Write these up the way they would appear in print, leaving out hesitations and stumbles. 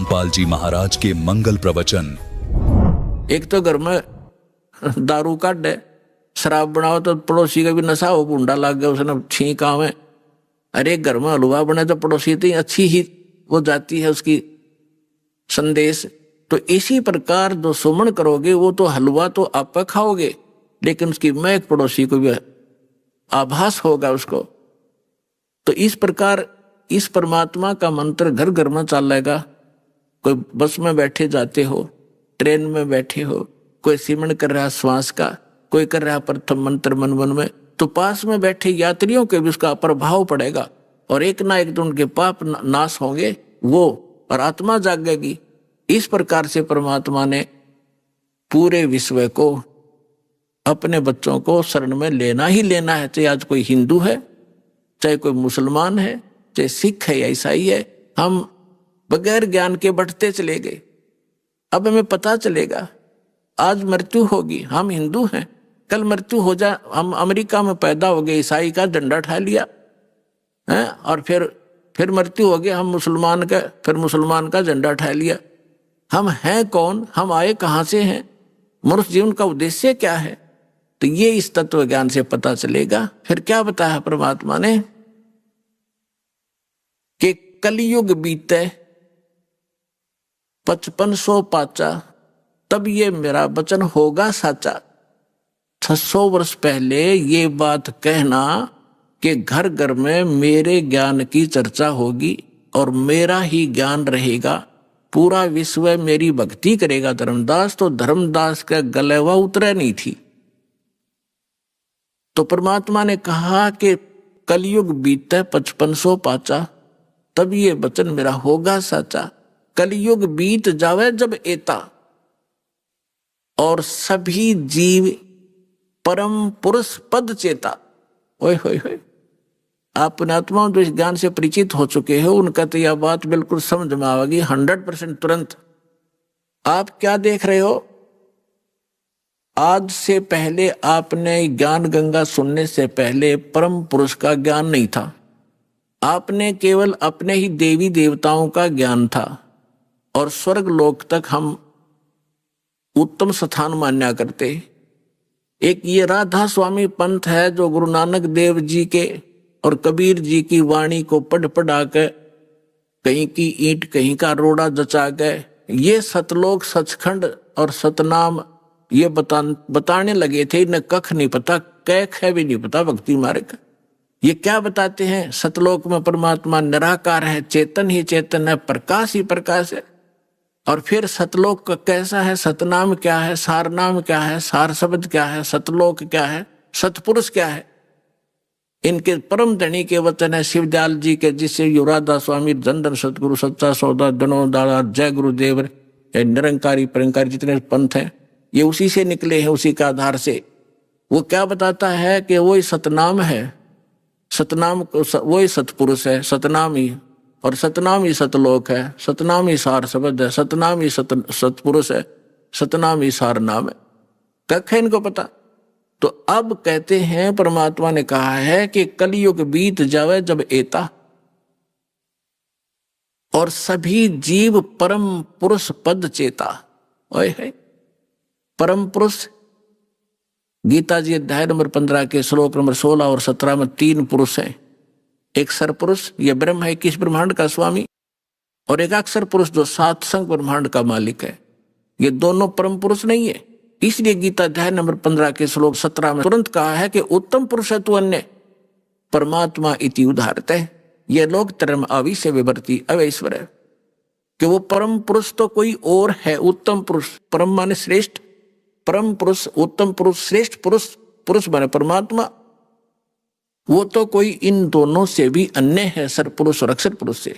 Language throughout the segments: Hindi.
रामपाल जी महाराज के मंगल प्रवचन। एक तो घर में दारू काट है, शराब बनाओ तो पड़ोसी का भी नशा हो, गुंडा लग गया उसने छींक आवे। अरे घर में हलवा बने तो पड़ोसी तो अच्छी ही वो जाती है उसकी संदेश। तो इसी प्रकार जो सुमन करोगे वो तो हलवा तो आप खाओगे, लेकिन उसकी महक पड़ोसी को भी आभास होगा उसको। तो इस प्रकार इस परमात्मा का मंत्र घर घर में चलेगा। कोई बस में बैठे जाते हो, ट्रेन में बैठे हो, कोई सिमरन कर रहा श्वास का, कोई कर रहा प्रथम मंत्र मन मन में, तो पास में बैठे यात्रियों के भी उसका प्रभाव पड़ेगा और एक ना एक दिन उनके पाप नाश होंगे वो, और आत्मा जागेगी। इस प्रकार से परमात्मा ने पूरे विश्व को अपने बच्चों को शरण में लेना ही लेना है। चाहे आज कोई हिंदू है, चाहे कोई मुसलमान है, चाहे सिख है या ईसाई है, हम बगैर ज्ञान के बढ़ते चले गए। अब हमें पता चलेगा आज मृत्यु होगी, हम हिंदू हैं, कल मृत्यु हो जा, हम अमेरिका में पैदा हो गए, ईसाई का झंडा उठा लिया है, और फिर मृत्यु हो गया, हम मुसलमान का, फिर मुसलमान का झंडा उठा लिया। हम हैं कौन, हम आए कहाँ से हैं, मनुष्य जीवन का उद्देश्य क्या है, तो ये इस तत्व ज्ञान से पता चलेगा। फिर क्या बताया परमात्मा ने कि कलयुग बीते 5500 पाचा, तब ये मेरा वचन होगा साचा। 600 वर्ष पहले ये बात कहना कि घर घर में मेरे ज्ञान की चर्चा होगी और मेरा ही ज्ञान रहेगा, पूरा विश्व मेरी भक्ति करेगा धर्मदास, तो धर्मदास का गलेवा उतरे नहीं थी। तो परमात्मा ने कहा कि कलयुग बीते 5500 पाचा, तब ये वचन मेरा होगा साचा। कलयुग बीत जावे जब एता, और सभी जीव परम पुरुष पद चेता। ओए होए होए, आप आत्माओं जो इस ज्ञान से परिचित हो चुके हो उनका तो यह बात बिल्कुल समझ में आएगी 100% तुरंत। आप क्या देख रहे हो, आज से पहले आपने ज्ञान गंगा सुनने से पहले परम पुरुष का ज्ञान नहीं था, आपने केवल अपने ही देवी देवताओं का ज्ञान था, और स्वर्ग लोक तक हम उत्तम स्थान मान्या करते। एक ये राधा स्वामी पंथ है जो गुरु नानक देव जी के और कबीर जी की वाणी को पढ़ पढ़ा के कहीं की ईंट कहीं का रोड़ा जचा गए, ये सतलोक सचखंड और सतनाम ये बताने लगे थे। इन्हें कख नहीं पता, कैख है भी नहीं पता भक्ति मार्ग। ये क्या बताते हैं, सतलोक में परमात्मा निराकार है, चेतन ही चेतन है, प्रकाश ही प्रकाश है। और फिर सतलोक का कैसा है, सतनाम क्या है, सार नाम क्या है, सार शब्द क्या है, सतलोक क्या है, सतपुरुष क्या है। इनके परम धनी के वचन है शिवदयाल जी के, जिससे युवराधा स्वामी धन सतगुरु सच्चा सौदा दनो दादा जय गुरुदेव निरंकारी परंकारी जितने पंथ हैं ये उसी से निकले हैं, उसी के आधार से। वो क्या बताता है कि वही सतनाम है, सतनाम वही सतपुरुष है, सतनाम ही, और सतनाम ही सतलोक है, सतनाम ही सार शब्द है, सतनाम ही सतपुरुष है, सतनाम ही सार नाम है। कख है इनको पता। तो अब कहते हैं परमात्मा ने कहा है कि कलयुग बीत जावे जब एता, और सभी जीव परम पुरुष पद चेता। ओए है परम पुरुष, गीता जी अध्याय नंबर 15 के श्लोक नंबर 16 और 17 में 3 पुरुष हैं। एक सरपुरुष ये ब्रह्म है, 21 ब्रह्मांड का स्वामी, और एक अक्षर पुरुष जो 7 संग ब्रह्मांड का मालिक है। ये दोनों परम पुरुष नहीं है, इसलिए गीता अध्याय नंबर 15 के श्लोक 17 में तुरंत कहा है कि उत्तम पुरुष है तू अन्य परमात्मा इति उदाहरते। ये लोग धर्म अविश्य विवर्ती अवैश्वर है कि वो परम पुरुष तो कोई और है। उत्तम पुरुष, परम माने श्रेष्ठ, परम पुरुष, उत्तम पुरुष, श्रेष्ठ पुरुष, पुरुष माने परमात्मा, वो तो कोई इन दोनों से भी अन्य है, सरपुरुष और अक्षर पुरुष से।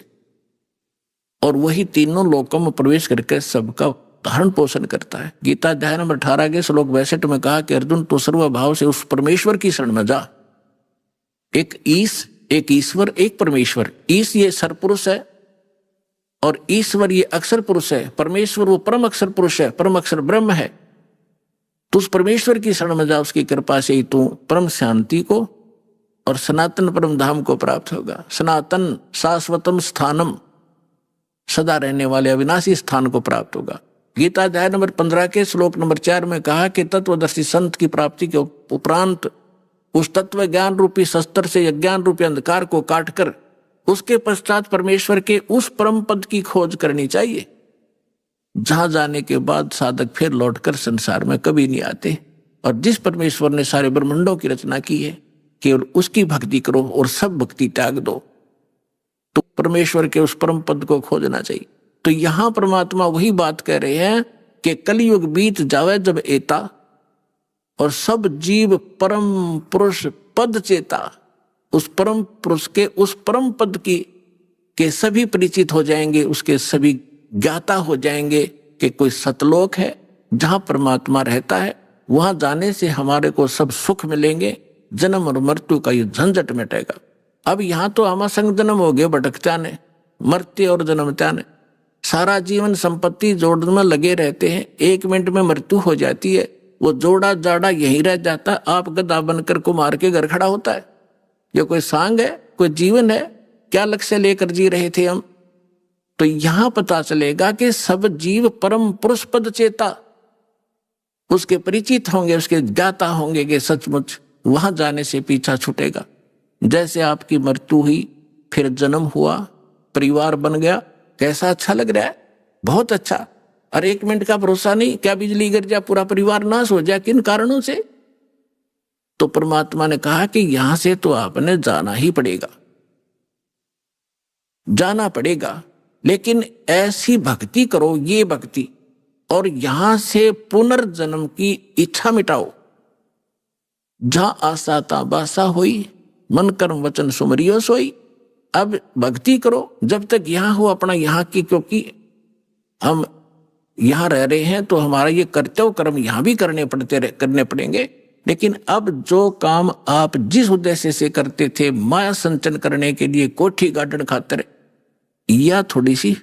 और वही तीनों लोकों में प्रवेश करके सबका धारण पोषण करता है। गीता अध्याय नंबर 18 के श्लोक 62 में कहा कि अर्जुन तो सर्वभाव से उस परमेश्वर की शरण में जा। एक ईश, एक ईश्वर, एक परमेश्वर। ईश ये सरपुरुष है और ईश्वर ये अक्षर पुरुष है। परमेश्वर वो परम अक्षर पुरुष है, परम अक्षर ब्रह्म है। तो उस परमेश्वर की शरण में जा, उसकी कृपा से ही तू परम शांति को और सनातन परम धाम को प्राप्त होगा। सनातन शाश्वतम स्थानम, सदा रहने वाले अविनाशी स्थान को प्राप्त होगा। गीता अध्याय नंबर 15 के श्लोक नंबर 4 में कहा कि तत्वदर्शी संत की प्राप्ति के उपरांत उस तत्व ज्ञान रूपी शस्त्र से अज्ञान रूपी अंधकार को काटकर उसके पश्चात परमेश्वर के उस परम पद की खोज करनी चाहिए, जहां जाने के बाद साधक फिर लौटकर संसार में कभी नहीं आते। और जिस परमेश्वर ने सारे ब्रह्मांडों की रचना की है, केवल उसकी भक्ति करो और सब भक्ति त्याग दो, तो परमेश्वर के उस परम पद को खोजना चाहिए। तो यहां परमात्मा वही बात कह रहे हैं कि कलयुग बीत जावे जब एता, और सब जीव परम पुरुष पद चेता, उस परम पुरुष के उस परम पद की के सभी परिचित हो जाएंगे, उसके सभी ज्ञाता हो जाएंगे कि कोई सतलोक है जहां परमात्मा रहता है, वहां जाने से हमारे को सब सुख मिलेंगे, जन्म और मृत्यु का ये झंझट मिटेगा। अब यहां तो आमा संग जन्म हो गए भटकता ने, मरते और जन्मता ने, सारा जीवन संपत्ति जोड़ने में लगे रहते हैं, 1 मिनट में मृत्यु हो जाती है, वो जोड़ा जाड़ा यहीं रह जाता, आप गधा बनकर को मार के घर खड़ा होता है। ये कोई सांग है, कोई जीवन है? क्या लक्ष्य लेकर जी रहे थे हम? तो यहां पता चलेगा कि सब जीव परम पुरुष पद चेता, उसके परिचित होंगे, उसके ज्ञाता होंगे कि सचमुच वहां जाने से पीछा छूटेगा। जैसे आपकी मृत्यु हुई, फिर जन्म हुआ, परिवार बन गया, कैसा अच्छा लग रहा है, बहुत अच्छा। और 1 मिनट का भरोसा नहीं, क्या बिजली गिर जाए पूरा परिवार नाश हो जाए, किन कारणों से? तो परमात्मा ने कहा कि यहां से तो आपने जाना ही पड़ेगा, जाना पड़ेगा, लेकिन ऐसी भक्ति करो, ये भक्ति, और यहां से पुनर्जन्म की इच्छा मिटाओ। जहां आशा ता बासा होई, मन कर्म वचन सुमरियो सोई। अब भक्ति करो जब तक यहां हो अपना यहाँ की, क्योंकि हम यहां रह रहे हैं तो हमारा ये कर्तव्य कर्म यहां भी करने पड़ेंगे। लेकिन अब जो काम आप जिस उद्देश्य से करते थे, माया संचन करने के लिए, कोठी गार्डन खातिर, या थोड़ी सी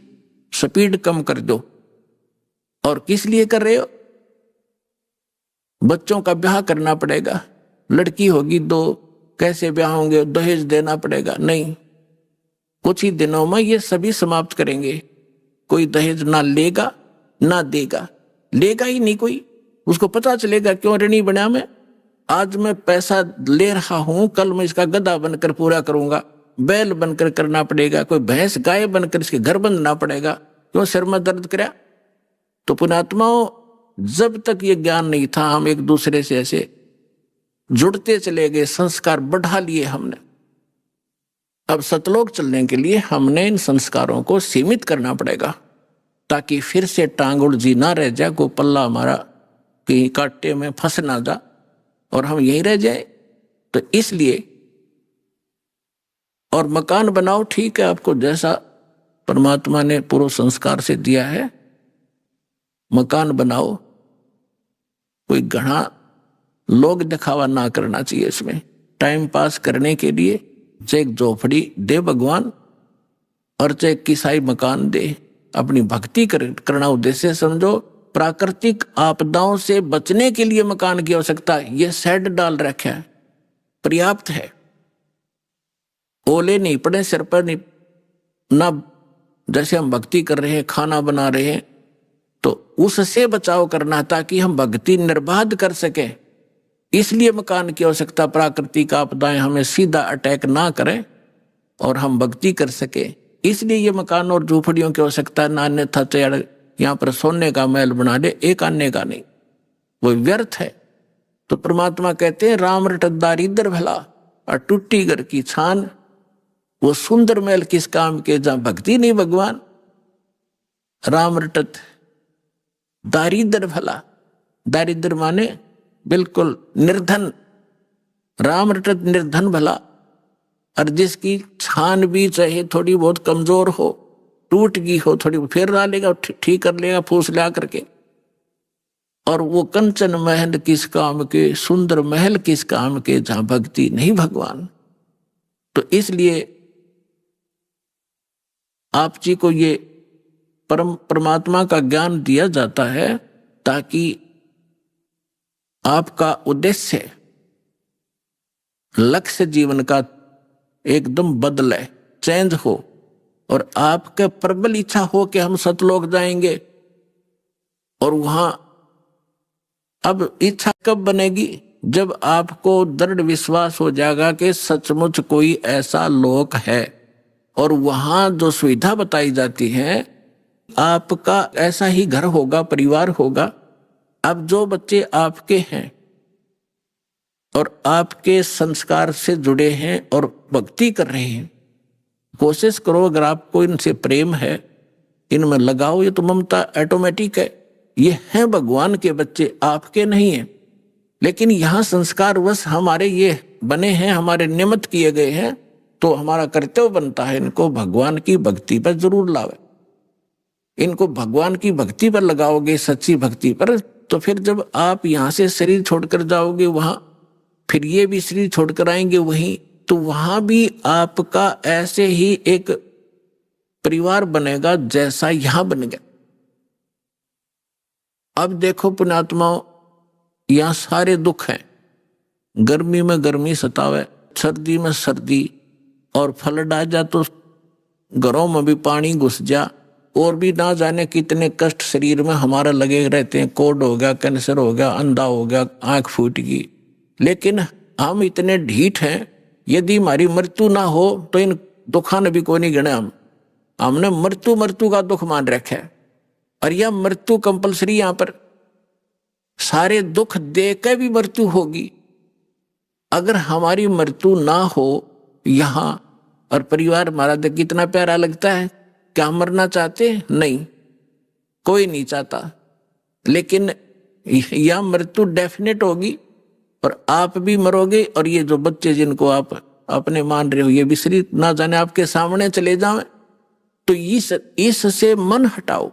स्पीड कम कर दो। और किस लिए कर रहे हो? बच्चों का ब्याह करना पड़ेगा, लड़की होगी 2, कैसे ब्याह होंगे, दहेज देना पड़ेगा। नहीं, कुछ ही दिनों में ये सभी समाप्त करेंगे। कोई दहेज ना लेगा ना देगा, लेगा ही नहीं कोई। उसको पता चलेगा क्यों ऋणी बना मैं, आज मैं पैसा ले रहा हूं, कल मैं इसका गधा बनकर पूरा करूंगा, बैल बनकर करना पड़ेगा, कोई भैंस गाय बनकर इसके घर बंधना पड़ेगा, क्यों सिर में दर्द करा। तो पुण्यात्माओं, जब तक ये ज्ञान नहीं था, हम एक दूसरे से ऐसे जुड़ते चले गए, संस्कार बढ़ा लिए हमने। अब सतलोक चलने के लिए हमने इन संस्कारों को सीमित करना पड़ेगा, ताकि फिर से टांग उलझी ना रह जाए, को पल्ला हमारा कहीं कांटे में फंस ना जा और हम यहीं रह जाए। तो इसलिए, और मकान बनाओ, ठीक है, आपको जैसा परमात्मा ने पूर्व संस्कार से दिया है मकान बनाओ, कोई घना लोग दिखावा ना करना चाहिए इसमें। टाइम पास करने के लिए चाहे एक झोपड़ी दे भगवान, और चाहे किसाई मकान दे, अपनी भक्ति करना उद्देश्य समझो। प्राकृतिक आपदाओं से बचने के लिए मकान की आवश्यकता है, ये शेड डाल रखा है, पर्याप्त है। ओले नहीं पड़े सिर पर, नहीं ना, जैसे हम भक्ति कर रहे हैं, खाना बना रहे हैं, तो उससे बचाव करना ताकि हम भक्ति निर्बाध कर सके। इसलिए मकान की आवश्यकता, प्राकृतिक आपदाएं हमें सीधा अटैक ना करें और हम भक्ति कर सके, इसलिए ये मकान और झूपड़ियों की आवश्यकता। ना अन्यथा चाहे यहाँ पर सोने का महल बना दे, एक आने का नहीं, वो व्यर्थ है। तो परमात्मा कहते हैं राम रटत दारिद्र भला और टूटी घर की छान, वो सुंदर महल किस काम के जहां भक्ति नहीं भगवान। राम रटत दारिद्र भला, दारिद्र माने बिल्कुल निर्धन, राम रटत निर्धन भला। और जिसकी छान भी चाहे थोड़ी बहुत कमजोर हो, टूट गई हो थोड़ी, फिर डालेगा, ठीक कर लेगा फूस ला करके। और वो कंचन महल किस काम के, सुंदर महल किस काम के जहां भक्ति नहीं भगवान। तो इसलिए आप जी को ये परमात्मा का ज्ञान दिया जाता है ताकि आपका उद्देश्य, लक्ष्य जीवन का एकदम बदले, चेंज हो, और आपके प्रबल इच्छा हो कि हम सतलोक जाएंगे, और वहां अब इच्छा कब बनेगी? जब आपको दृढ़ विश्वास हो जाएगा कि सचमुच कोई ऐसा लोक है, और वहां जो सुविधा बताई जाती है आपका ऐसा ही घर होगा, परिवार होगा। अब जो बच्चे आपके हैं और आपके संस्कार से जुड़े हैं और भक्ति कर रहे हैं, कोशिश करो, अगर आपको इनसे प्रेम है, इनमें लगाओ। ये तो ममता ऑटोमेटिक है, ये हैं भगवान के बच्चे, आपके नहीं हैं। लेकिन यहाँ संस्कारवश हमारे ये बने हैं, हमारे नियमित किए गए हैं, तो हमारा कर्तव्य बनता है इनको भगवान की भक्ति पर जरूर लावे। इनको भगवान की भक्ति पर लगाओगे, सच्ची भक्ति पर, तो फिर जब आप यहाँ से शरीर छोड़कर जाओगे वहां, फिर ये भी शरीर छोड़कर आएंगे वहीं, तो वहां भी आपका ऐसे ही एक परिवार बनेगा जैसा यहां बन गया। अब देखो पुण्यात्माओं, यहां सारे दुख हैं। गर्मी में गर्मी सतावे, सर्दी में सर्दी, और फ्लड आ जा तो घरों में भी पानी घुस जा, और भी ना जाने कितने कष्ट शरीर में हमारा लगे रहते हैं। कोढ़ हो गया, कैंसर हो गया, अंधा हो गया, आंख फूट गई। लेकिन हम इतने ढीठ हैं, यदि हमारी मृत्यु ना हो तो इन दुखों ने भी कोई नहीं गिने। हमने मृत्यु मृत्यु का दुख मान रखा है, और यह मृत्यु कंपलसरी, यहां पर सारे दुख दे के भी मृत्यु होगी। अगर हमारी मृत्यु ना हो यहां, और परिवार हमारा देख कितना प्यारा लगता है, क्या मरना चाहते? नहीं, कोई नहीं चाहता। लेकिन यह मृत्यु डेफिनेट होगी, और आप भी मरोगे, और ये जो बच्चे जिनको आप अपने मान रहे हो, ये भी शरीर ना जाने आपके सामने चले जाएं। तो इससे मन हटाओ,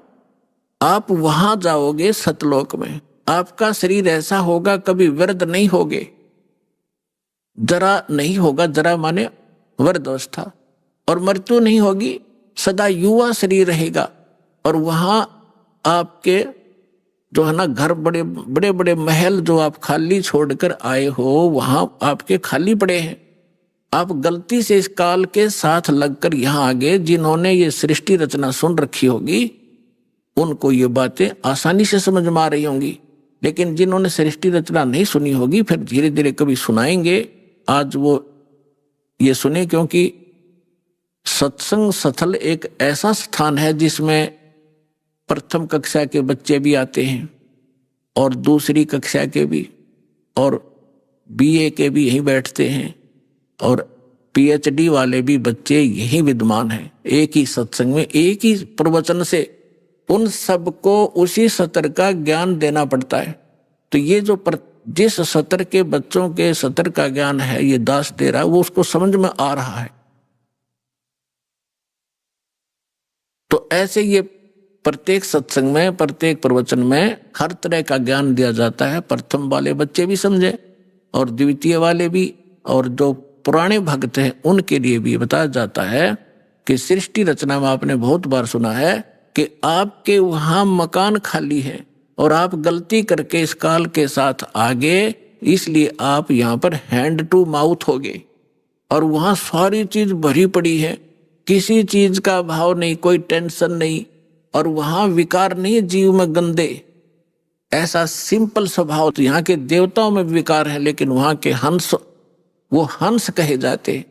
आप वहां जाओगे सतलोक में। आपका शरीर ऐसा होगा, कभी वृद्ध नहीं होगे, जरा नहीं होगा, जरा माने वृद्ध अवस्था, और मृत्यु नहीं होगी, सदा युवा शरीर रहेगा। और वहां आपके जो है ना घर, बड़े बड़े बड़े महल जो आप खाली छोड़कर आए हो, वहां आपके खाली पड़े हैं। आप गलती से इस काल के साथ लगकर यहां आ गए। जिन्होंने ये सृष्टि रचना सुन रखी होगी उनको ये बातें आसानी से समझ में आ रही होंगी, लेकिन जिन्होंने सृष्टि रचना नहीं सुनी होगी फिर धीरे धीरे कभी सुनाएंगे। आज वो ये सुने, क्योंकि सत्संग स्थल एक ऐसा स्थान है जिसमें प्रथम कक्षा के बच्चे भी आते हैं, और दूसरी कक्षा के भी, और बीए के भी यहीं बैठते हैं, और पीएचडी वाले भी बच्चे यही विद्वान हैं। एक ही सत्संग में, एक ही प्रवचन से उन सबको उसी सत्र का ज्ञान देना पड़ता है। तो ये जो जिस सत्र के बच्चों के सत्र का ज्ञान है ये दास दे रहा है, वो उसको समझ में आ रहा है। तो ऐसे ये प्रत्येक सत्संग में, प्रत्येक प्रवचन में हर तरह का ज्ञान दिया जाता है। प्रथम वाले बच्चे भी समझे, और द्वितीय वाले भी, और जो पुराने भक्त हैं उनके लिए भी बताया जाता है कि सृष्टि रचना में आपने बहुत बार सुना है कि आपके वहां मकान खाली है, और आप गलती करके इस काल के साथ आगे, इसलिए आप यहाँ पर हैंड टू माउथ हो गए, और वहां सारी चीज भरी पड़ी है, किसी चीज का भाव नहीं, कोई टेंशन नहीं, और वहां विकार नहीं जीव में गंदे, ऐसा सिंपल स्वभाव। तो यहाँ के देवताओं में विकार है, लेकिन वहां के हंस, वो हंस कहे जाते।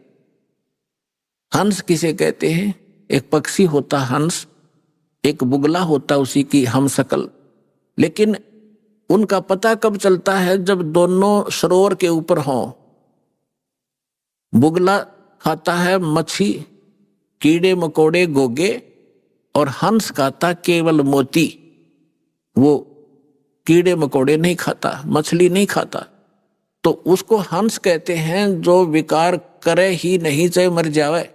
हंस किसे कहते हैं? एक पक्षी होता हंस, एक बुगला होता उसी की हमशक्ल। लेकिन उनका पता कब चलता है? जब दोनों सरोवर के ऊपर हों। बुगला खाता है मच्छी, कीड़े मकोड़े, गोगे, और हंस खाता केवल मोती। वो कीड़े मकोड़े नहीं खाता, मछली नहीं खाता, तो उसको हंस कहते हैं जो विकार करे ही नहीं, चाहे मर जावे।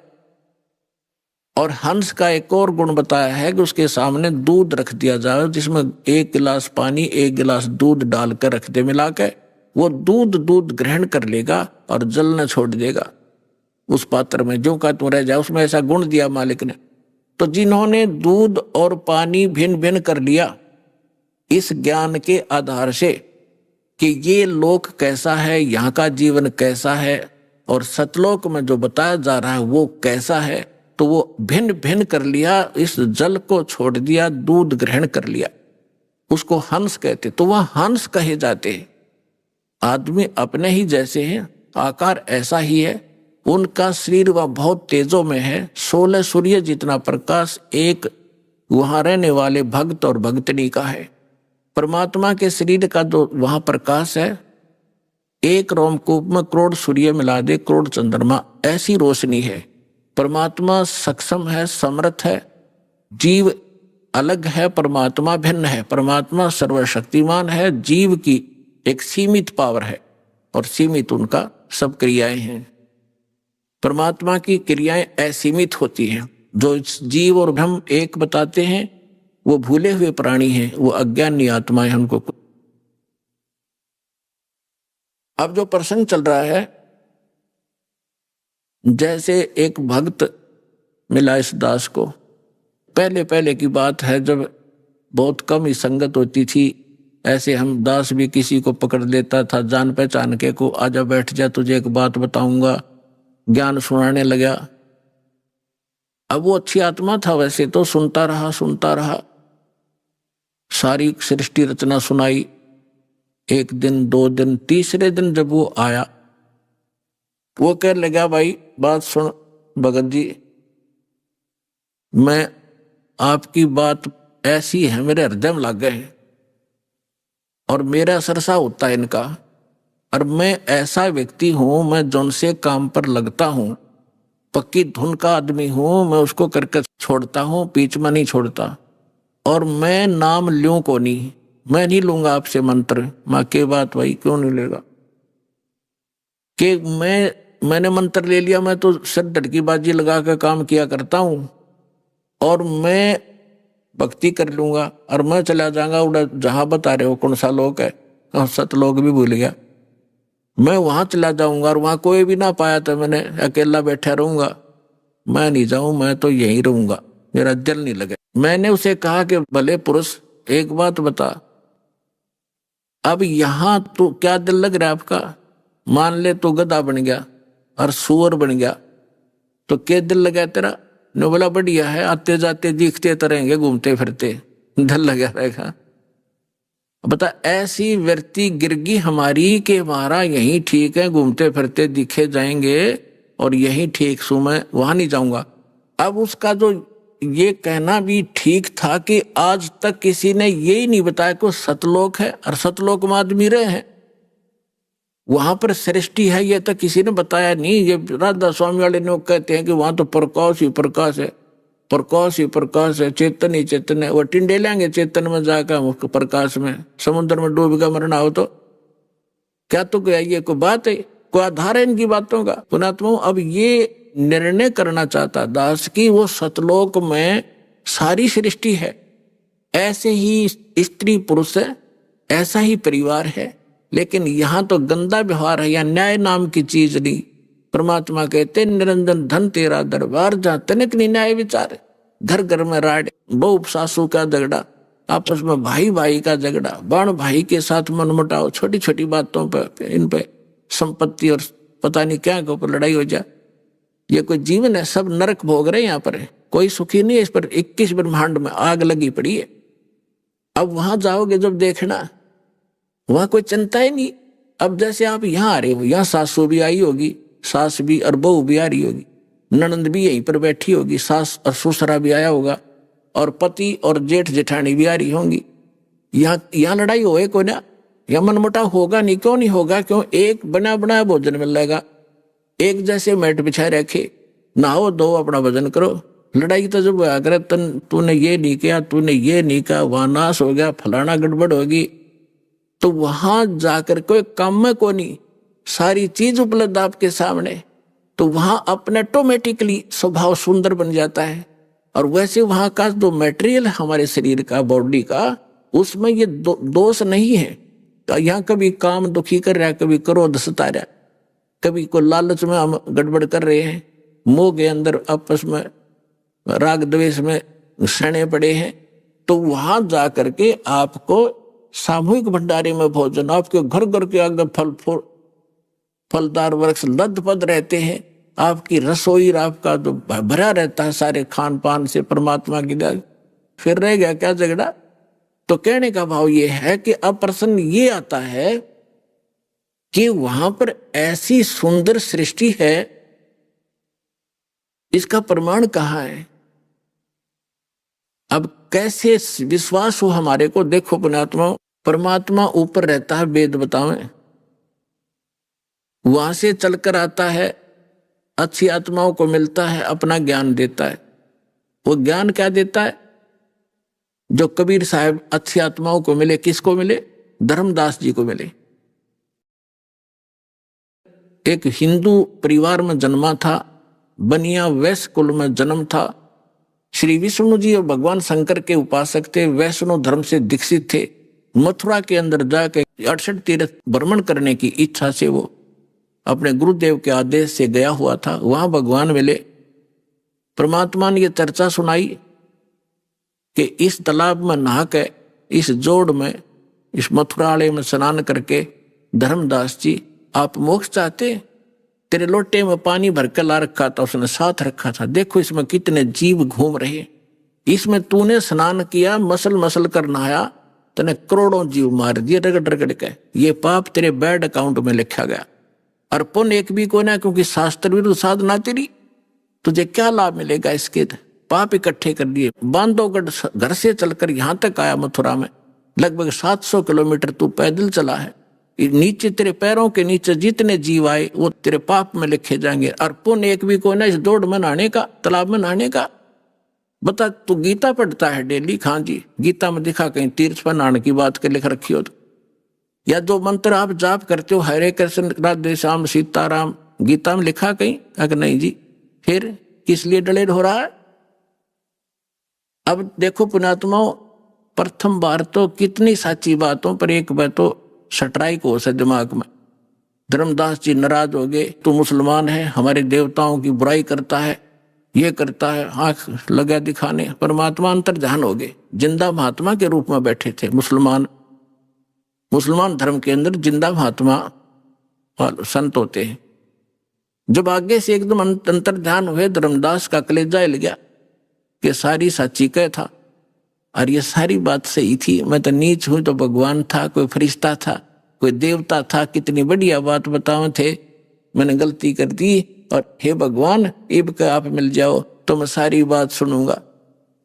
और हंस का एक और गुण बताया है कि उसके सामने दूध रख दिया जाए, जिसमें 1 गिलास पानी 1 गिलास दूध डालकर रख दे मिला के, वो दूध ग्रहण कर लेगा और जल न छोड़ देगा उस पात्र में, जो का तुम रह जाए। उसमें ऐसा गुण दिया मालिक ने। तो जिन्होंने दूध और पानी भिन्न भिन्न कर लिया इस ज्ञान के आधार से कि ये लोक कैसा है, यहाँ का जीवन कैसा है, और सतलोक में जो बताया जा रहा है वो कैसा है, तो वो भिन्न भिन्न कर लिया, इस जल को छोड़ दिया, दूध ग्रहण कर लिया, उसको हंस कहते। तो वह हंस कहे जाते हैं। आदमी अपने ही जैसे हैं, आकार ऐसा ही है, उनका शरीर वह बहुत तेजों में है, 16 सूर्य जितना प्रकाश एक वहां रहने वाले भक्त और भक्तनी का है। परमात्मा के शरीर का जो वहां प्रकाश है, एक रोमकूप में करोड़ सूर्य मिला दे, करोड़ चंद्रमा, ऐसी रोशनी है। परमात्मा सक्षम है, समर्थ है, जीव अलग है, परमात्मा भिन्न है। परमात्मा सर्वशक्तिमान है, जीव की एक सीमित पावर है और सीमित उनका सब क्रियाएं हैं। परमात्मा की क्रियाएं असीमित होती हैं। जो जीव और ब्रह्म एक बताते हैं वो भूले हुए प्राणी हैं, वो अज्ञानी आत्माएं हैं। उनको अब जो प्रसंग चल रहा है, जैसे एक भक्त मिला इस दास को, पहले पहले की बात है जब बहुत कम ही संगत होती थी, ऐसे हम दास भी किसी को पकड़ लेता था जान पहचान के, को आजा बैठ जा तुझे एक बात बताऊंगा, ज्ञान सुनाने लगा। अब वो अच्छी आत्मा था वैसे तो, सुनता रहा, सारी सृष्टि रचना सुनाई। एक दिन, 2 दिन, तीसरे दिन जब वो आया, वो कह लगा भाई बात सुन भगत जी, मैं आपकी बात ऐसी है मेरे हृदय में लग गए और मेरा सरसा होता है इनका, और मैं ऐसा व्यक्ति हूं, मैं जौन से काम पर लगता हूं, पक्की धुन का आदमी हूं, मैं उसको करके छोड़ता हूं, बीच में नहीं छोड़ता। और मैं नाम लूं को नहीं, मैं नहीं लूंगा आपसे मंत्र। मां के बात भाई क्यों नहीं लेगा कि मैंने मंत्र ले लिया, मैं तो सिर धड़की बाजी लगा कर काम किया करता हूं और मैं भक्ति कर लूंगा और मैं चला जाऊंगा उड़ा, जहां बता रहे हो कौन सा लोक है, सतलोक भी भूल गया, मैं वहां चला जाऊंगा और वहां कोई भी ना पाया तो मैंने अकेला बैठा रहूंगा। मैं नहीं जाऊं, मैं तो यहीं रहूंगा, मेरा दिल नहीं लगे। मैंने उसे कहा कि भले पुरुष एक बात बता, अब यहां तो क्या दिल लग रहा है आपका? मान ले तो गधा बन गया और सुअर बन गया तो क्या दिल लगा तेरा? ने बोला बढ़िया है, आते जाते दिखते तो रहेंगे, घूमते फिरते, दिल लगा रहेगा। बता ऐसी व्यक्ति गिरगी हमारी के हमारा यही ठीक है, घूमते फिरते दिखे जाएंगे और यही ठीक सू, मैं वहां नहीं जाऊंगा। अब उसका जो ये कहना भी ठीक था कि आज तक किसी ने यही नहीं बताया कि सतलोक है और सतलोक में आदमी रहे हैं, वहां पर सृष्टि है, ये तक किसी ने बताया नहीं। ये राधा स्वामी वाले लोग कहते हैं कि वहां तो प्रकाश ही प्रकाश है, प्रकाश ही प्रकाश है, चेतन ही चेतन है। वो टिंडे लेंगे चेतन में जाकर प्रकाश में, समुद्र में डूब का मरना हो तो क्या? तो क्या ये कोई बात है, कोई आधार है इनकी बातों का? पुणात्मा अब ये निर्णय करना चाहता दास की वो सतलोक में सारी सृष्टि है, ऐसे ही स्त्री पुरुष है, ऐसा ही परिवार है, लेकिन यहाँ तो गंदा व्यवहार है, या न्याय नाम की चीज नहीं। परमात्मा कहते निरंजन धन तेरा दरबार, जहाँ तनिक नहीं न्याय विचार, घर घर में राड, बहू सासू का झगड़ा, आपस में भाई भाई का झगड़ा, बाण भाई के साथ मनमुटाव, छोटी छोटी बातों पर इन पे संपत्ति और पता नहीं क्या के ऊपर लड़ाई हो जाए। ये कोई जीवन है? सब नरक भोग रहे हैं यहाँ पर, कोई सुखी नहीं है। इस पर 21 ब्रह्मांड में आग लगी पड़ी है। अब वहां जाओगे जब देखना, वहां कोई चिंता ही नहीं। अब जैसे आप यहाँ आ रहे हो, यहाँ सासू भी आई होगी, सास भी और बहू भी आ रही होगी, ननंद भी यहीं पर बैठी होगी, सास और ससुरा भी आया होगा, और पति और जेठ जेठानी भी आ रही होंगी। यहाँ लड़ाई होए कोई ना, या मनमुटाव होगा नहीं? क्यों नहीं होगा? क्यों? एक बना बनाया भोजन मिल जाएगा, एक जैसे मैट बिछाए रखे, नहाओ धो अपना भजन करो। लड़ाई तो जब होया करे तूने ये नहीं किया, तूने ये नहीं कहा, वहां नाश हो गया, फलाना गड़बड़ होगी, तो वहां जाकर कोई काम में को नहीं, सारी चीज उपलब्ध आपके सामने, तो वहां अपने ऑटोमेटिकली स्वभाव सुंदर बन जाता है। और वैसे वहां का जो मटेरियल हमारे शरीर का, बॉडी का, उसमें ये दोष नहीं है। तो यहाँ कभी काम दुखी कर रहा है, कभी क्रोध सता रहा है, कभी को लालच में हम गड़बड़ कर रहे हैं, मोह के अंदर आपस में राग द्वेष में सड़े पड़े हैं, तो वहां जाकर के आपको सामूहिक भंडारे में भोजन, आपके घर घर के आगे फलदार वृक्ष लदपद रहते हैं, आपकी रसोई, आपका तो भरा रहता है सारे खान पान से परमात्मा की दया, फिर रह गया क्या झगड़ा। तो कहने का भाव ये है कि अब प्रश्न ये आता है कि वहां पर ऐसी सुंदर सृष्टि है, इसका प्रमाण कहाँ है? अब कैसे विश्वास हो हमारे को? देखो पुण्यात्मा, परमात्मा ऊपर रहता है, वेद बतावें, वहां से चलकर आता है, अच्छी आत्माओं को मिलता है, अपना ज्ञान देता है। वो ज्ञान क्या देता है? जो कबीर साहब अच्छी आत्माओं को मिले, किसको मिले? धर्मदास जी को मिले। एक हिंदू परिवार में जन्मा था, बनिया वैश्य कुल में जन्म था। श्री विष्णु जी और भगवान शंकर के उपासक थे, वैष्णव धर्म से दीक्षित थे। मथुरा के अंदर जाके 68 तीर्थ भ्रमण करने की इच्छा से वो अपने गुरुदेव के आदेश से गया हुआ था। वहां भगवान मिले, परमात्मा ने ये चर्चा सुनाई कि इस तालाब में नहा के, इस जोड़ में, इस मथुरालय में स्नान करके, धर्मदास जी आप मोक्ष चाहते? तेरे लोटे में पानी भर के ला रखा था, उसने साथ रखा था, देखो इसमें कितने जीव घूम रहे, इसमें तूने स्नान किया, मसल मसल कर नहाया, तूने करोड़ों जीव मार दिए रगड़ रगड़ के, ये पाप तेरे बैड अकाउंट में लिखा गया। और पुण्य एक भी को ना, क्योंकि शास्त्र विरुद्ध साधना तेरी, तुझे क्या लाभ मिलेगा इसके? पाप इकट्ठे कर दिए। बांधवगढ़ घर से चलकर यहां तक आया मथुरा में, लगभग 700 किलोमीटर तू पैदल चला है। नीचे तेरे पैरों के नीचे जितने जीव आए वो तेरे पाप में लिखे जाएंगे। और पुण्य एक भी को ना इस दौड़ में नहाने का, तालाब में नहाने का। बता, तू गीता पढ़ता है डेली? हाँ जी। गीता में दिखा कहीं तीर्थ पर नहाने की बात के लिख रखी हो तो? या जो मंत्र आप जाप करते हो, हरे कृष्ण राधे श्याम सीताराम, गीता में लिखा कहीं? अगर नहीं जी, फिर किस लिए डलेर हो रहा है? अब देखो पुण्यात्माओं, प्रथम बार तो कितनी साची बातों पर एक बार तो स्ट्राइक हो सा दिमाग में। धर्मदास जी नाराज हो गए, तू मुसलमान है, हमारे देवताओं की बुराई करता है, ये करता है, आंख लगा दिखाने। परमात्मा अंतर्ध्यान हो गए, जिंदा महात्मा के रूप में बैठे थे। मुसलमान धर्म के अंदर जिंदा महात्मा संत होते हैं। जब आगे से एकदम अंतर्ध्यान हुए, धर्मदास का कलेजा हिल गया कि सारी साची कह था, और ये सारी बात सही थी। मैं तो नीच हूं तो भगवान था, कोई फरिश्ता था, कोई देवता था, कितनी बढ़िया बात बताओ थे, मैंने गलती कर दी। और हे भगवान, इब का आप मिल जाओ तो मैं सारी बात सुनूंगा।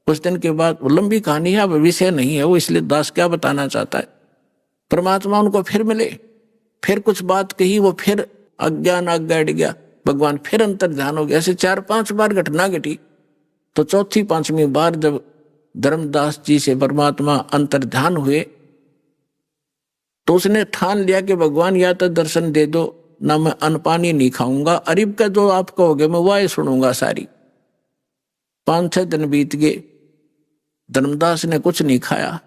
कुछ दिन के बाद, वो लंबी कहानी है, अब विषय नहीं है वो, इसलिए दास क्या बताना चाहता है। परमात्मा उनको फिर मिले, फिर कुछ बात कही, वो फिर अज्ञान आग बैठ गया, भगवान फिर अंतर्ध्यान हो गया। ऐसे 4-5 बार घटना घटी। तो चौथी 5वीं बार जब धर्मदास जी से परमात्मा अंतर्ध्यान हुए, तो उसने ठान लिया कि भगवान या तो दर्शन दे दो, ना मैं अन्न पानी नहीं खाऊंगा, अरिब का जो आप कहोगे मैं वाह सुनूंगा सारी। 5-6 दिन बीत गए, धर्मदास ने कुछ नहीं खाया,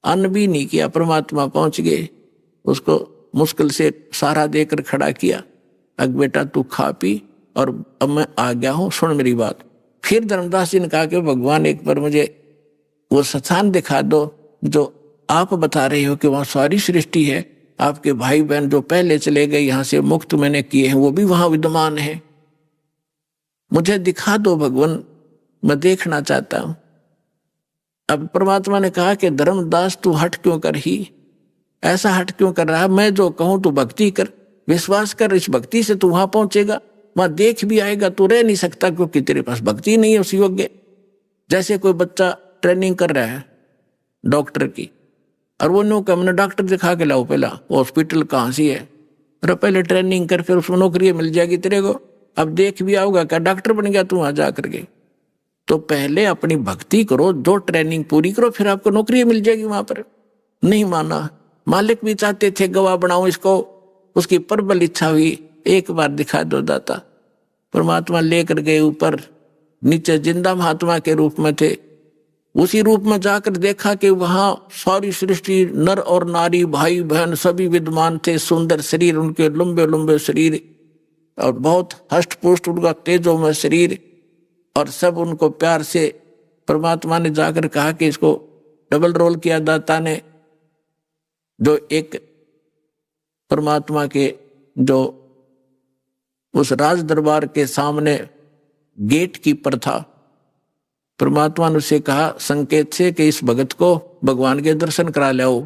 अन्न भी नहीं किया। परमात्मा पहुंच गए, उसको मुश्किल से सहारा देकर खड़ा किया, अग बेटा तू खा पी, और अब मैं आ गया हूं, सुन मेरी बात। फिर धर्मदास जी ने कहा कि भगवान एक बार मुझे वो स्थान दिखा दो जो आप बता रहे हो कि वहां सारी सृष्टि है, आपके भाई बहन जो पहले चले गए यहां से मुक्त मैंने किए हैं वो भी वहां विद्यमान है, मुझे दिखा दो भगवान, मैं देखना चाहता हूं। अब परमात्मा ने कहा कि धर्मदास तू हट क्यों कर ही, ऐसा हट क्यों कर रहा है? मैं जो कहूं तू भक्ति कर, विश्वास कर, इस भक्ति से तू वहां पहुंचेगा, वहां देख भी आएगा। तू रह नहीं सकता क्योंकि तेरे पास भक्ति नहीं है उस योग्य। जैसे कोई बच्चा ट्रेनिंग कर रहा है डॉक्टर की, और वो नो का मैंने डॉक्टर दिखा के लाओ, पहला हॉस्पिटल कहाँ सी है, अरे पहले ट्रेनिंग कर, फिर उसको नौकरी मिल जाएगी तेरे को। अब देख भी आओगा क्या डॉक्टर बन गया तू वहां जा करके? तो पहले अपनी भक्ति करो, दो ट्रेनिंग पूरी करो, फिर आपको नौकरी मिल जाएगी वहां पर। नहीं माना, मालिक भी चाहते थे गवाह बनाओ इसको, उसकी प्रबल इच्छा हुई, एक बार दिखा दो दाता। परमात्मा लेकर गए ऊपर, नीचे जिंदा महात्मा के रूप में थे। उसी रूप में जाकर देखा कि वहां सारी सृष्टि, नर और नारी, भाई बहन सभी विद्यमान थे। सुंदर शरीर उनके, लंबे लंबे शरीर, और बहुत हष्ट पुष्ट उनका तेजो में शरीर, और सब उनको प्यार से परमात्मा ने जाकर कहा कि इसको डबल रोल किया दाता ने, जो एक परमात्मा के जो उस राज दरबार के सामने गेट कीपर था। परमात्मा ने उसे कहा संकेत से कि इस भगत को भगवान के दर्शन करा लाओ।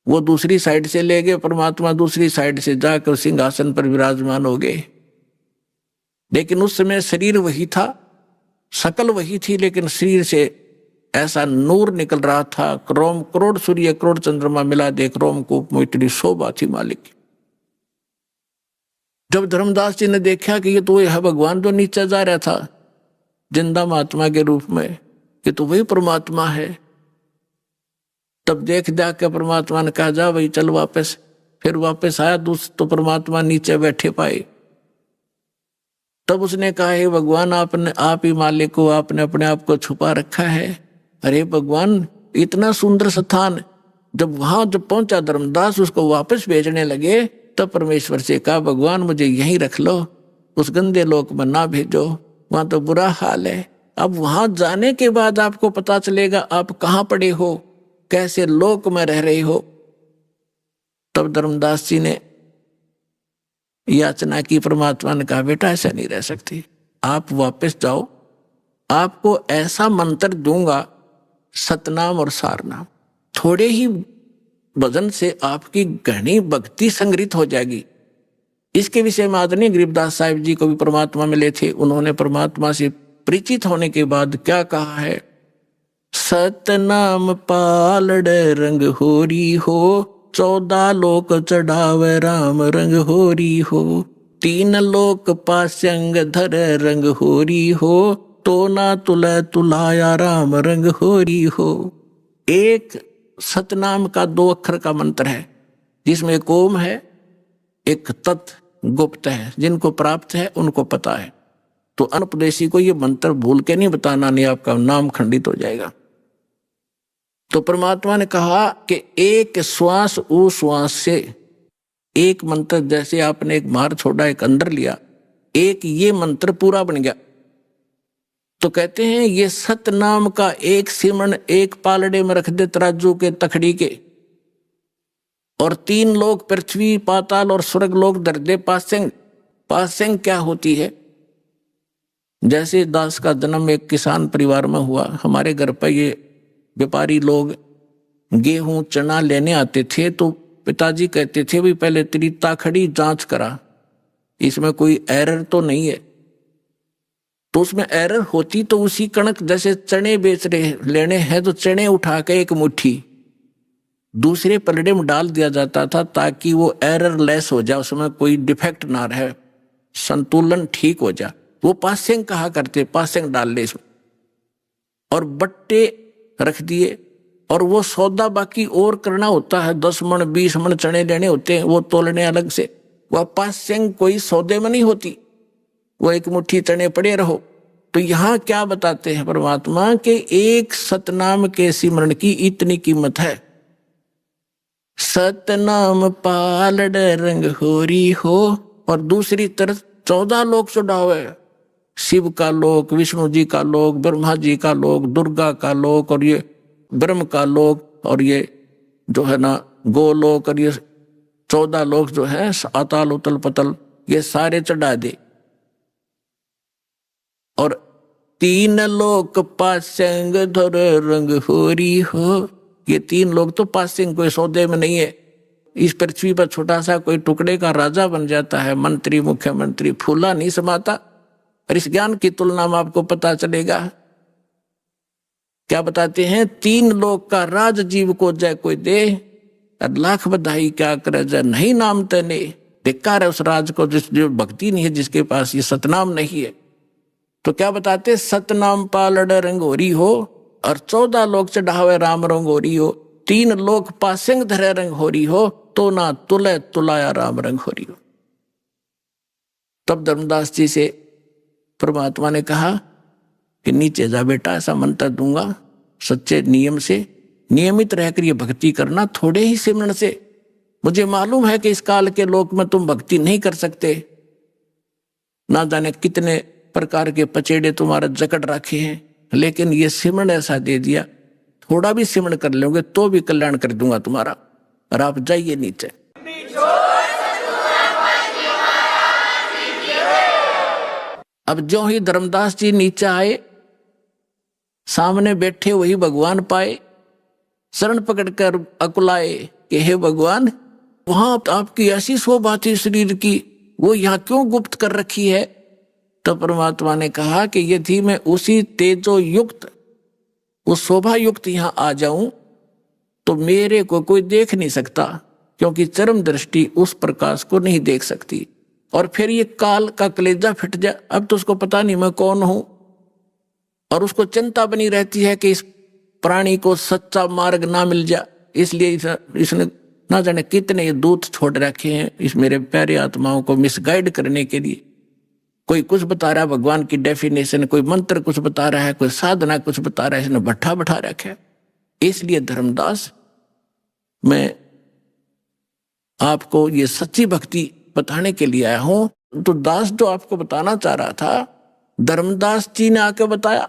वो दूसरी साइड से ले गए, परमात्मा दूसरी साइड से जाकर सिंहासन पर विराजमान हो गए। लेकिन उस समय शरीर वही था, शकल वही थी, लेकिन शरीर से ऐसा नूर निकल रहा था, रोम करोड़ सूर्य करोड़ चंद्रमा मिला देख रोमकूप में इतनी शोभा थी मालिक की। जब धर्मदास जी ने देखा कि ये तो वही है भगवान जो नीचे जा रहा था जिंदा महात्मा के रूप में, ये तो वही परमात्मा है, तब देख के परमात्मा ने कहा जा भाई चल वापस। फिर वापस आया तो परमात्मा नीचे बैठे पाए। तब उसने कहा हे भगवान आपने आप ही मालिक को आपने अपने आप को छुपा रखा है। अरे भगवान इतना सुंदर स्थान, जब पहुंचा धर्मदास उसको वापस भेजने लगे तब परमेश्वर से कहा भगवान मुझे यहीं रख लो, उस गंदे लोक में ना भेजो, वहां तो बुरा हाल है। अब वहां जाने के बाद आपको पता चलेगा आप कहाँ पड़े हो, कैसे लोक में रह रहे हो। तब धर्मदास जी ने याचना की, परमात्मा ने कहा बेटा ऐसा नहीं रह सकती, आप वापस जाओ, आपको ऐसा मंत्र दूंगा सतनाम और सारनाम, थोड़े ही भजन से आपकी गहनी भक्ति संग्रहित हो जाएगी। इसके विषय में आदरणीय गरीबदास साहिब जी को भी परमात्मा मिले थे, उन्होंने परमात्मा से परिचित होने के बाद क्या कहा है, सतनाम पालड़ रंग होरी हो, 14 लोक चढ़ावे राम रंग होरी हो, 3 लोक पास्यंग धर रंग होरी हो, तो ना तुले तुलाया राम रंग होरी हो। एक सतनाम का 2 अक्षर का मंत्र है जिसमें एक ओम है, एक तत् गुप्त है, जिनको प्राप्त है उनको पता है। तो अनुपदेशी को ये मंत्र भूल के नहीं बताना, नहीं आपका नाम खंडित हो जाएगा। तो परमात्मा ने कहा कि एक श्वास ऊ श्वास से एक मंत्र, जैसे आपने एक बाहर छोड़ा एक अंदर लिया, एक ये मंत्र पूरा बन गया। तो कहते हैं ये सतनाम का एक सिमरन एक पालड़े में रख दे तराजू के तखड़ी के, और 3 लोक पृथ्वी पाताल और स्वर्ग लोक धर दे पासेंग। पासेंग क्या होती है, जैसे दास का जन्म एक किसान परिवार में हुआ, हमारे घर पर ये व्यापारी लोग गेहूं चना लेने आते थे, तो पिताजी कहते थे भी पहले तेरी ताखड़ी जांच करा, इसमें कोई एरर तो नहीं है। तो उसमें एरर होती तो उसी कणक, जैसे चने बेच रहे लेने हैं तो चने उठा के एक मुट्ठी दूसरे पलड़े में डाल दिया जाता था ताकि वो एरर लेस हो जाए, उसमें कोई डिफेक्ट ना रहे, संतुलन ठीक हो जाए। वो पासेंग कहा करते, पासेंग डाल ले इसमें, और बट्टे रख दिए। और वो सौदा बाकी और करना होता है, 10 मन 20 मन चने लेने होते हैं, वो तोलने अलग से। वह पासेंग कोई सौदे में नहीं होती, वो एक मुट्ठी चने पड़े रहो। तो यहाँ क्या बताते हैं परमात्मा के एक सतनाम के सिमरण की इतनी कीमत है। सतनाम पालड़ रंग होरी हो, और दूसरी तरफ 14 लोक चढ़ावे, शिव का लोक, विष्णु जी का लोक, ब्रह्मा जी का लोक, दुर्गा का लोक, और ये ब्रह्म का लोक, और ये जो है ना गोलोक, और ये 14 लोक जो है अताल उतल पतल, ये सारे चढ़ा दे। और 3 लोक पासेंग धर रंग होरी हो, ये 3 लोग तो पासेंग कोई सौदे में नहीं है। इस पृथ्वी पर छोटा सा कोई टुकड़े का राजा बन जाता है, मंत्री मुख्यमंत्री, फूला नहीं समाता। और इस ज्ञान की तुलना में आपको पता चलेगा, क्या बताते हैं, 3 लोक का राज जीव को जय कोई दे, लाख बधाई क्या करे जय नहीं नाम तने। धिक्कार है उस राज को जो भक्ति नहीं है, जिसके पास ये सतनाम नहीं है। तो क्या बताते, सतनाम पालड़ रंगोरी हो, और 14 लोक चढ़ावे राम रंगोरी हो, 3 लोक पासेंग धरे रंग होरी हो, तो ना तुले तुलाया राम रंग होरी हो। तब धर्मदास जी से परमात्मा ने कहा कि नीचे जा बेटा, ऐसा मंत्र दूंगा, सच्चे नियम से नियमित रहकर ये भक्ति करना, थोड़े ही सिमरन से। मुझे मालूम है कि इस काल के लोक में तुम भक्ति नहीं कर सकते, ना जाने कितने प्रकार के पचेड़े तुम्हारा जकड़ रखे हैं, लेकिन ये सिमरन ऐसा दे दिया, थोड़ा भी सिमरन कर लोगे तो भी कल्याण कर दूंगा तुम्हारा। और आप जाइए नीचे। अब जो ही धर्मदास जी नीचे आए, सामने बैठे वही भगवान पाए, शरण पकड़कर अकुलाए कि हे भगवान, वहां आपकी ऐसी शोभा थी शरीर की, वो यहाँ क्यों गुप्त कर रखी है? तो परमात्मा ने कहा कि यदि मैं उसी तेजो युक्त, उस शोभा युक्त यहाँ आ जाऊं तो मेरे को कोई देख नहीं सकता, क्योंकि चरम दृष्टि उस प्रकाश को नहीं देख सकती। और फिर ये काल का कलेजा फिट जाए, अब तो उसको पता नहीं मैं कौन हूं, और उसको चिंता बनी रहती है कि इस प्राणी को सच्चा मार्ग ना मिल जाए। इसलिए इसने ना जाने कितने ये दूत छोड़ रखे हैं इस मेरे प्यारे आत्माओं को मिसगाइड करने के लिए। कोई कुछ बता रहा है भगवान की डेफिनेशन, कोई मंत्र कुछ बता रहा है, कोई साधना कुछ बता रहा है, इसने भट्ठा बैठा रखा है। इसलिए धर्मदास, मैं आपको ये सच्ची भक्ति बताने के लिए आया हूं। तो दास जो आपको बताना चाह रहा था, धर्मदास जी ने आके बताया।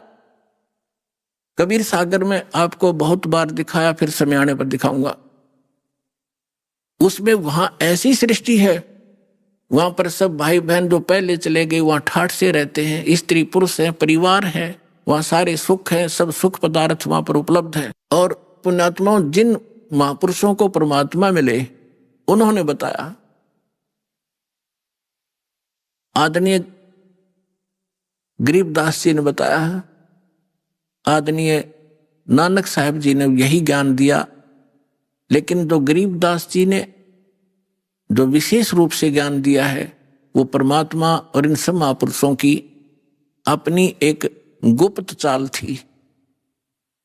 कबीर सागर में आपको बहुत बार दिखाया, फिर समय आने पर दिखाऊंगा। उसमें वहां ऐसी सृष्टि है, वहां पर सब भाई बहन जो पहले चले गए वहां ठाठ से रहते हैं, स्त्री पुरुष है, परिवार है, वहां सारे सुख हैं, सब सुख पदार्थ वहां पर उपलब्ध है। और पुण्यात्माओं, जिन महापुरुषों को परमात्मा मिले उन्होंने बताया। आदरणीय गरीबदास जी ने बताया, आदरणीय नानक साहब जी ने यही ज्ञान दिया। लेकिन जो गरीबदास जी ने जो विशेष रूप से ज्ञान दिया है, वो परमात्मा और इन सब महापुरुषों की अपनी एक गुप्त चाल थी।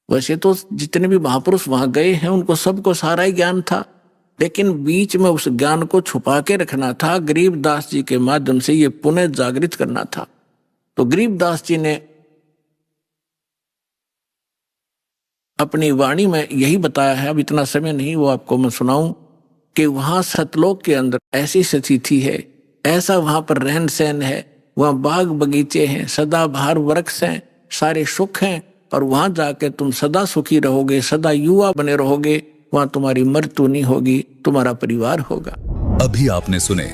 वैसे तो जितने भी महापुरुष वहां गए हैं उनको सबको सारा ही ज्ञान था, लेकिन बीच में उस ज्ञान को छुपा के रखना था। गरीबदास जी के माध्यम से ये पुनः जागृत करना था। तो गरीबदास जी ने अपनी वाणी में यही बताया है, अब इतना समय नहीं वो आपको मैं सुनाऊं, कि वहां सतलोक के अंदर ऐसी स्थिति है, ऐसा वहां पर रहन सहन है, वहां बाग बगीचे हैं, सदाबहार वृक्ष हैं, सारे सुख हैं, और वहां जाके तुम सदा सुखी रहोगे, सदा युवा बने रहोगे। वहां तुम्हारी मृत्यु नहीं होगी, तुम्हारा परिवार होगा। अभी आपने सुने